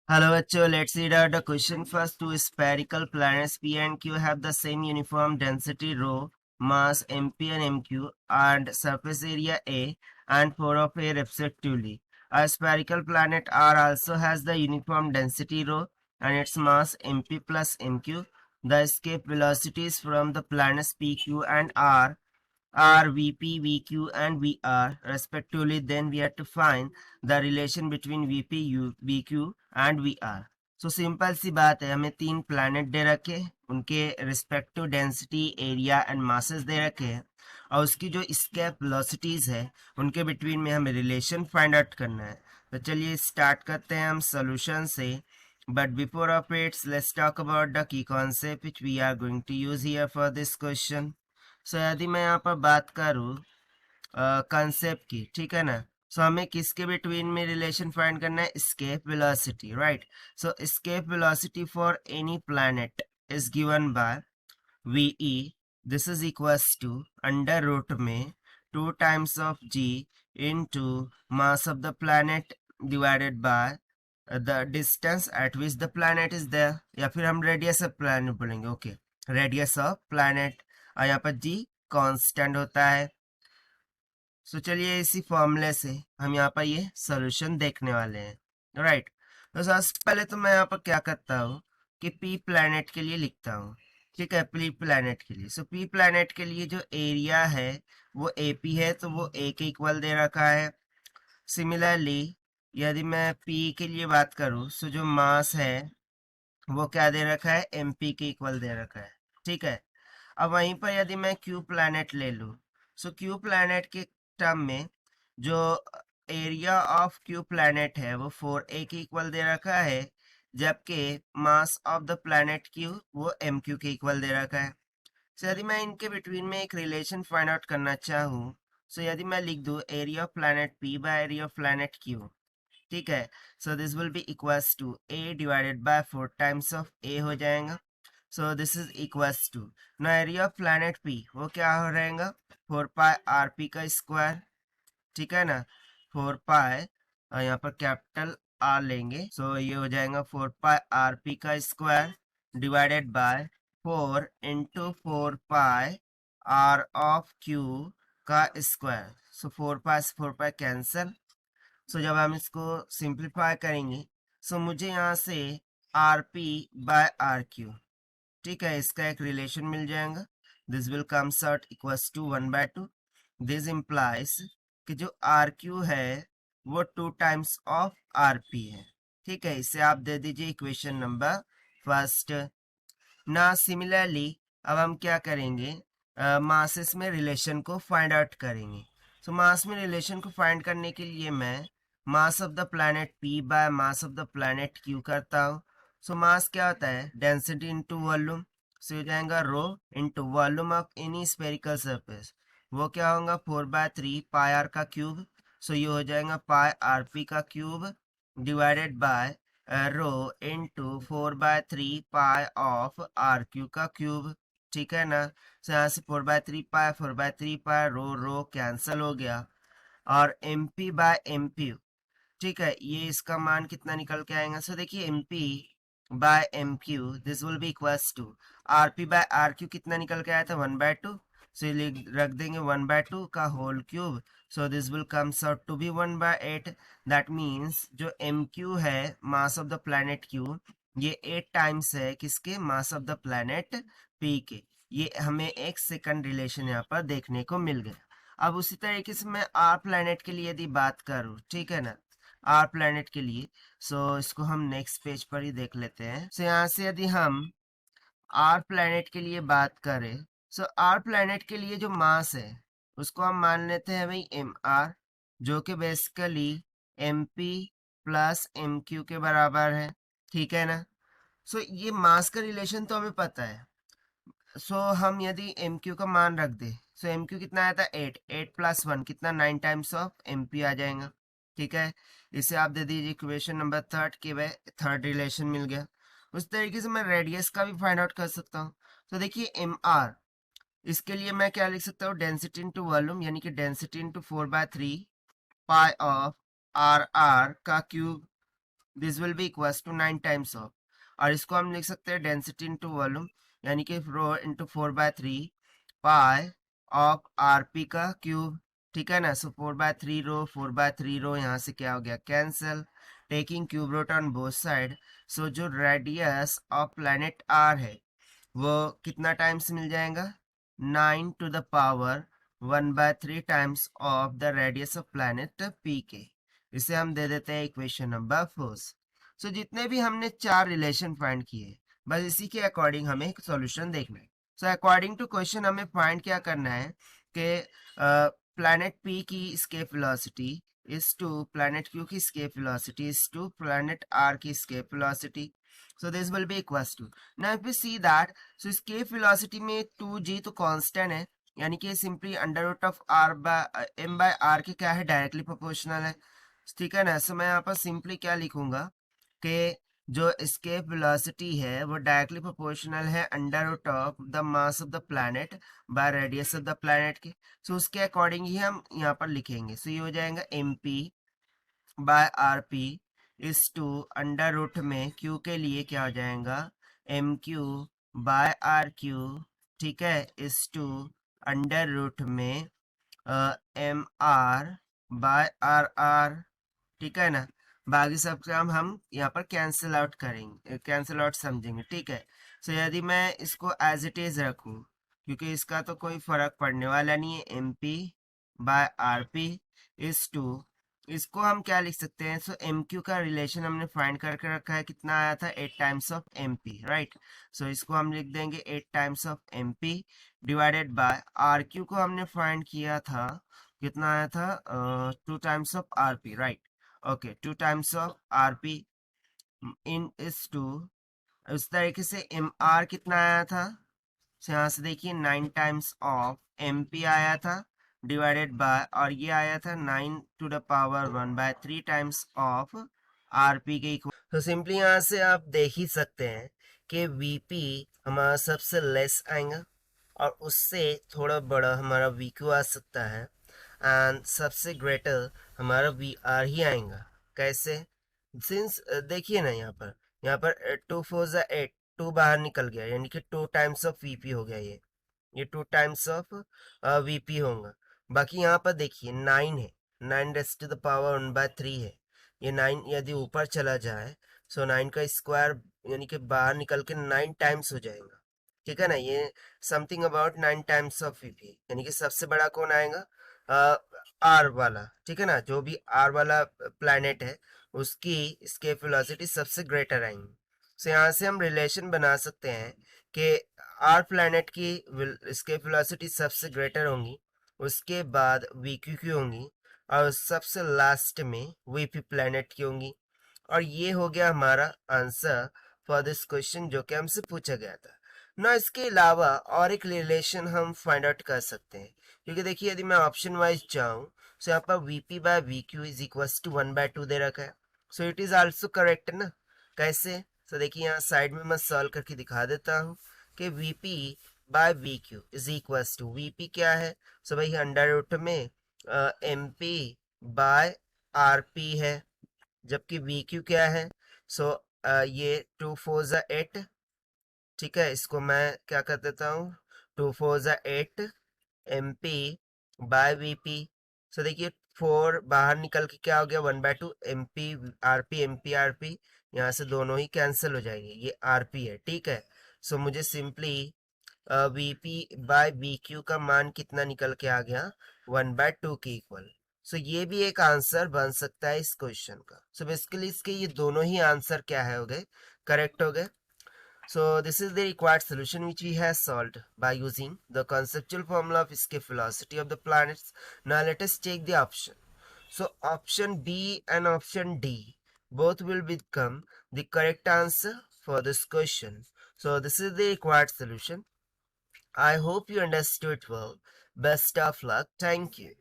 Hello, bachcho. Let's read out the question first. Two spherical planets P and Q have the same uniform density rho, mass mp and mq, and surface area A and 4 of A respectively. A spherical planet R also has the uniform density rho and its mass mp plus mq. The escape velocities from the planets PQ and R are Vp, Vq, and Vr respectively. Then we have to find the relation between Vp, Vq and Vr. So simple सी बात है, हमें तीन planet दे रखे, उनके respective density, area and masses दे रखे हैं, और उसकी जो स्केप वेलोसिटीज है उनके बिटवीन में हमें रिलेशन फाइंड आउट करना है. तो चलिए स्टार्ट करते हैं हम सोल्यूशन से. But before of it's let's talk about the key concept which we are going to use here for this question. So यदि मैं यहाँ पर बात करूँ कंसेप्ट की, ठीक है ना, सो हमें किसके बिटवीन में रिलेशन फाइंड करना है? escape velocity, right. So escape velocity for any planet is given by ve, this is equals to under root में 2 times of g into mass of the planet divided by the distance at which the planet is there, या फिर हम radius of planet बोलेंगे. Okay, radius of planet, और यहाँ पर g constant होता है. सो चलिए इसी फॉर्मूले से हम यहाँ पर ये सॉल्यूशन देखने वाले हैं, राइट. तो सबसे पहले तो मैं यहाँ पर क्या करता हूँ कि पी प्लैनेट के लिए लिखता हूँ, ठीक है, पी प्लैनेट के लिए. सो पी प्लैनेट के लिए जो एरिया है वो ए पी है, तो वो ए के इक्वल दे रखा है. सिमिलरली यदि मैं पी के लिए बात करूँ, सो जो मास है वो क्या दे रखा है? एम पी के इक्वल दे रखा है, ठीक है. अब वहीं पर यदि मैं क्यू प्लैनेट ले लूँ, सो क्यू प्लैनेट के टर्म में जो एरिया ऑफ क्यू प्लैनेट है वो 4a के इक्वल दे रखा है, जबकि मास ऑफ द प्लैनेट क्यू वो एम क्यू के इक्वल दे रखा है. सो यदि मैं इनके बिटवीन में एक रिलेशन फाइंड आउट करना चाहूँ, सो यदि मैं लिख दूँ area of planet P by area of planet Q, ठीक है, so this will be equals to a divided by 4 times of a हो जाएगा. So this is equals to, no area of planet P वो क्या हो रहेगा? 4 pi R P का square, ठीक है ना, 4 पाई, और यहाँ पर कैपिटल आर लेंगे, सो ये हो जाएगा 4 पाई आर पी का square divided by 4 into 4 pi R of Q का स्क्वायर. सो 4 पाई से 4 पाई कैंसिल. सो जब हम इसको सिंप्लीफाई करेंगे, सो मुझे यहाँ से R P by R Q, ठीक है, इसका एक रिलेशन मिल जाएगा. This will comes out equals to 1/2. This implies कि जो आर क्यू है वो 2 टाइम्स ऑफ आर पी है, ठीक है. इसे आप दे दीजिए इक्वेशन नंबर फर्स्ट. ना सिमिलरली अब हम क्या करेंगे? मासेस में रिलेशन को फाइंड आउट करेंगे. सो मास में रिलेशन को फाइंड करने के लिए मैं मास of the planet P by mass of the planet Q करता हूँ. सो मास क्या होता है? Density into volume. सो हो जाएगा rho into volume of any spherical surface, वो क्या होगा? 4/3 पाई आर का क्यूब. सो ये हो जाएगा पाई आर पी का cube divided by rho into 4/3 pi of R Q का क्यूब, ठीक है ना. सो यहाँ से 4/3 पाई रो रो कैंसल हो गया, और M P by M P, ठीक है, ये इसका मान कितना निकल के आएगा? सो देखिए M P by M Q this will be equals to R P by R Q, कितना निकल के आया था? 1/2. सो रख देंगे 1/2 का whole cube. So this will comes out to be 1/8. That means जो एम क्यू है mass of the planet Q, ये 8 टाइम्स है किसके? Mass of the planet P के. ये हमें एक सेकंड रिलेशन यहाँ पर देखने को मिल गया. अब उसी तरीके से मैं आर प्लैनेट के लिए यदि बात करूँ, ठीक है ना, आर प्लैनेट के लिए, सो इसको हम नेक्स्ट पेज पर ही देख लेते हैं. सो यहाँ से यदि हम आर प्लैनेट के लिए बात करें, सो आर प्लैनेट के लिए जो मास है उसको हम मान लेते हैं भाई एम आर, जो कि basically M P plus M Q के बराबर है, ठीक है ना. सो ये मास का रिलेशन तो हमें पता है. सो हम यदि एम क्यू का मान रख दे, सो एम क्यू कितना आया था? 8 प्लस 1 कितना? 9 टाइम्स ऑफ एम पी आ जाएगा, ठीक है. इसे आप दे दीजिए इक्वेशन नंबर थर्ड के वे थर्ड रिलेशन मिल गया. उस तरीके से मैं रेडियस का भी फाइंड आउट कर सकता हूँ. तो देखिए एम आर, इसके लिए मैं क्या लिख सकता हूँ? डेंसिटी इंटू वॉल्यूम, यानी कि density into 4/3 pi of R R का cube this will be equals to 9 times of, और इसको हम लिख सकते हैं डेंसिटी इंटू वॉल्यूम, यानी कि रो इंटू 4/3 पाई ऑफ आरपी का क्यूब, ठीक है ना। सो 4/3 रो 4/3 रो यहाँ से क्या हो गया cancel, taking cube root on both side. So जो रेडियस ऑफ प्लैनेट आर है वो कितना टाइम्स मिल जाएगा, 9 to the power 1/3 times of the radius of planet P के। इसे हम दे देते हैं इक्वेशन नंबर 4। सो जितने भी हमने चार रिलेशन फाइंड किए, बस इसी के अकॉर्डिंग हमें एक सॉल्यूशन देखना है। सो अकॉर्डिंग टू क्वेश्चन हमें फाइंड क्या करना है कि प्लैनेट पी की escape velocity is to planet Q की escape velocity is to planet R की escape velocity. So this will be equals to, now if we see that, so escape velocity में 2g तो constant है, यानी कि simply under root of R by M by R के क्या है directly proportional है, ठीक है ना। सो मैं यहाँ पर सिंपली क्या लिखूंगा कि जो escape velocity है वो डायरेक्टली प्रोपोर्शनल है under root of the mass of the planet by radius of the planet के। सो उसके अकॉर्डिंग ही हम यहाँ पर लिखेंगे। सो ये हो जाएगा M P by R P is to under root में क्यू के लिए क्या हो जाएगा M Q by R Q, ठीक है, इस टू अंडर रूट में M R by R R, ठीक है ना। बाकी सब काम हम यहाँ पर कैंसिल आउट करेंगे, कैंसिल आउट समझेंगे, ठीक है। सो यदि मैं इसको एज इट इज रखूँ, क्योंकि इसका तो कोई फर्क पड़ने वाला नहीं है, M P by R P is to, इसको हम क्या लिख सकते हैं। सो एम क्यू का रिलेशन हमने फाइंड करके रखा है, कितना आया था 8 times of M P, right. So इसको हम लिख देंगे 8 times of M P divided by R Q को हमने फाइंड किया था, कितना आया था 2 times of R P, right. Okay 2 times of R P in इस टू, उस तरीके से एम आर कितना आया था, so यहाँ से देखिए 9 टाइम्स ऑफ एम पी आया था डिवाइडेड बाय, और ये आया था 9 to the power 1/3 times of R P के इक्वल। तो सिंपली यहाँ से आप देख ही सकते हैं कि वी पी हमारा सबसे लेस आएगा और उससे थोड़ा बड़ा हमारा वी क्यू आ सकता है, एंड सबसे ग्रेटर हमारा वी आर ही आएगा। कैसे, सिंस देखिए ना यहाँ पर 2 4 8, 2 बाहर निकल गया, यानी कि 2 टाइम्स ऑफ वीपी हो गया, ये 2 टाइम्स ऑफ वीपी होगा। बाकी यहाँ पर देखिए 9 है, 9 रेस टू द पावर 1/3 है, ये 9 यदि ऊपर चला जाए सो 9 का स्क्वायर यानी कि बाहर निकल के 9 टाइम्स हो जाएगा, ठीक है ना। ये something about 9 times of VP, यानी कि सबसे बड़ा कौन आएगा आर वाला, ठीक है ना। जो भी आर वाला प्लैनेट है उसकी स्केप वेलोसिटी सबसे ग्रेटर आएंगी। सो यहाँ से हम रिलेशन बना सकते हैं कि आर प्लैनेट की स्केप वेलोसिटी सबसे ग्रेटर होंगी, उसके बाद वीक्यू की होंगी, और सबसे लास्ट में वीपी प्लैनेट की होंगी। और ये हो गया हमारा आंसर फॉर दिस क्वेश्चन जो कि हमसे पूछा गया था ना। इसके अलावा और एक रिलेशन हम फाइंड आउट कर सकते हैं, क्योंकि देखिए यदि मैं ऑप्शन वाइज जाऊं सो यहाँ पर VP by V Q is equal to 1/2 दे रखा है, so it is also correct ना। कैसे, सो देखिए यहाँ साइड में मैं सॉल्व करके दिखा देता हूँ कि VP by V Q is equal to, VP क्या है, सो भाई अंडर रूट में M P by R P है, जबकि वी क्यू क्या है, सो ये 2 4 8, ठीक है। इसको मैं क्या कर देता हूँ 2 4 8 M P by V P. So देखिए 4 बाहर निकल के क्या हो गया 1/2 एम पी आर पी, यहाँ से दोनों ही कैंसिल हो जाएंगे, ये आर पी है, ठीक है। सो मुझे simply V P by V Q का मान कितना निकल के आ गया 1/2 के इक्वल। सो ये भी एक आंसर बन सकता है इस क्वेश्चन का। सो बेसिकली इसके ये दोनों ही आंसर क्या है हो गए, करेक्ट हो गए। So this is the required solution which we have solved by using the conceptual formula of escape velocity of the planets. Now let us check the option. So option B and option D both will become the correct answer for this question. So this is the required solution. I hope you understood well. Best of luck. Thank you.